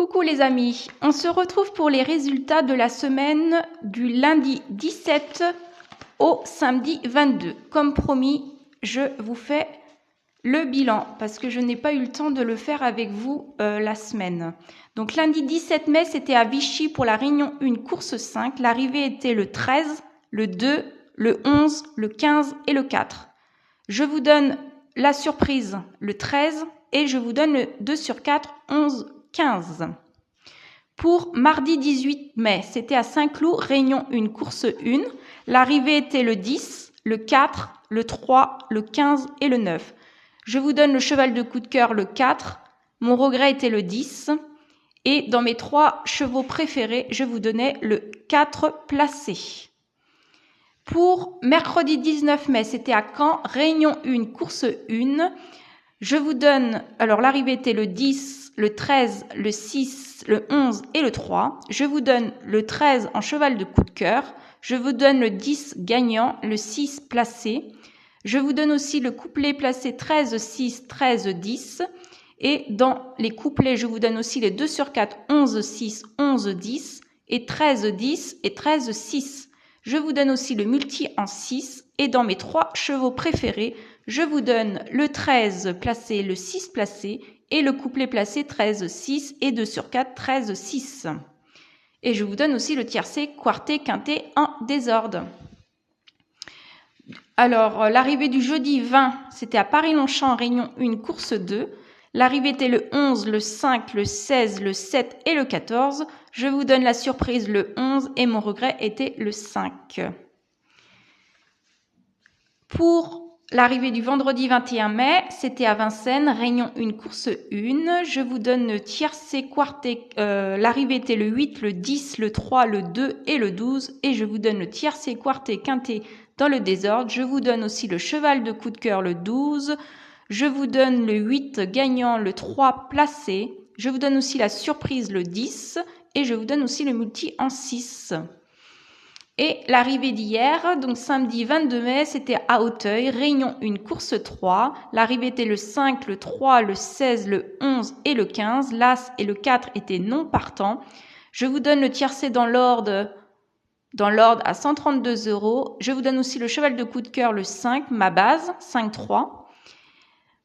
Coucou les amis, on se retrouve pour les résultats de la semaine du lundi 17 au samedi 22. Comme promis, je vous fais le bilan parce que je n'ai pas eu le temps de le faire avec vous la semaine. Donc lundi 17 mai, c'était à Vichy pour la réunion 1 course 5. L'arrivée était le 13, le 2, le 11, le 15 et le 4. Je vous donne la surprise le 13 et je vous donne le 2 sur 4, 11, 15. Pour mardi 18 mai, c'était à Saint-Cloud, réunion 1, course 1. L'arrivée était le 10, le 4, le 3, le 15 et le 9. Je vous donne le cheval de coup de cœur le 4. Mon regret était le 10. Et dans mes 3 chevaux préférés, je vous donnais le 4 placé. Pour mercredi 19 mai, c'était à Caen, réunion 1, course 1. Je vous donne, alors l'arrivée était le 10, le 13, le 6, le 11 et le 3. Je vous donne le 13 en cheval de coup de cœur. Je vous donne le 10 gagnant, le 6 placé. Je vous donne aussi le couplet placé 13, 6, 13, 10. Et dans les couplets, je vous donne aussi les 2 sur 4, 11, 6, 11, 10 et 13, 10 et 13, 6. Je vous donne aussi le multi en 6 et dans mes 3 chevaux préférés, je vous donne le 13 placé, le 6 placé et le couplet placé 13, 6 et 2 sur 4, 13, 6. Et je vous donne aussi le tiercé, quarté, quinté en désordre. Alors, l'arrivée du jeudi 20, c'était à Paris-Longchamp, réunion 1, course 2. L'arrivée était le 11, le 5, le 16, le 7 et le 14. Je vous donne la surprise le 11 et mon regret était le 5. Pour l'arrivée du vendredi 21 mai, c'était à Vincennes, réunion 1, course 1. Je vous donne le tiercé quarté. L'arrivée était le 8, le 10, le 3, le 2 et le 12. Et je vous donne le tiercé quarté quinté dans le désordre. Je vous donne aussi le cheval de coup de cœur le 12. Je vous donne le 8 gagnant, le 3 placé. Je vous donne aussi la surprise le 10. Et je vous donne aussi le multi en 6. Et l'arrivée d'hier, donc samedi 22 mai, c'était à Auteuil, réunion 1, course 3. L'arrivée était le 5, le 3, le 16, le 11 et le 15. L'As et le 4 étaient non partants. Je vous donne le tiercé dans l'ordre à 132 €. Je vous donne aussi le cheval de coup de cœur le 5, ma base, 5-3.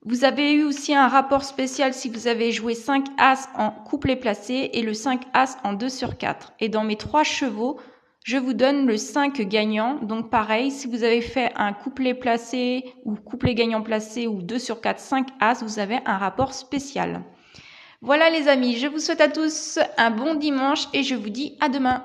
Vous avez eu aussi un rapport spécial si vous avez joué 5 As en couplet placé et le 5 As en 2 sur 4. Et dans mes 3 chevaux, je vous donne le 5 gagnant. Donc pareil, si vous avez fait un couplet placé ou couplet gagnant placé ou 2 sur 4, 5 As, vous avez un rapport spécial. Voilà les amis, je vous souhaite à tous un bon dimanche et je vous dis à demain.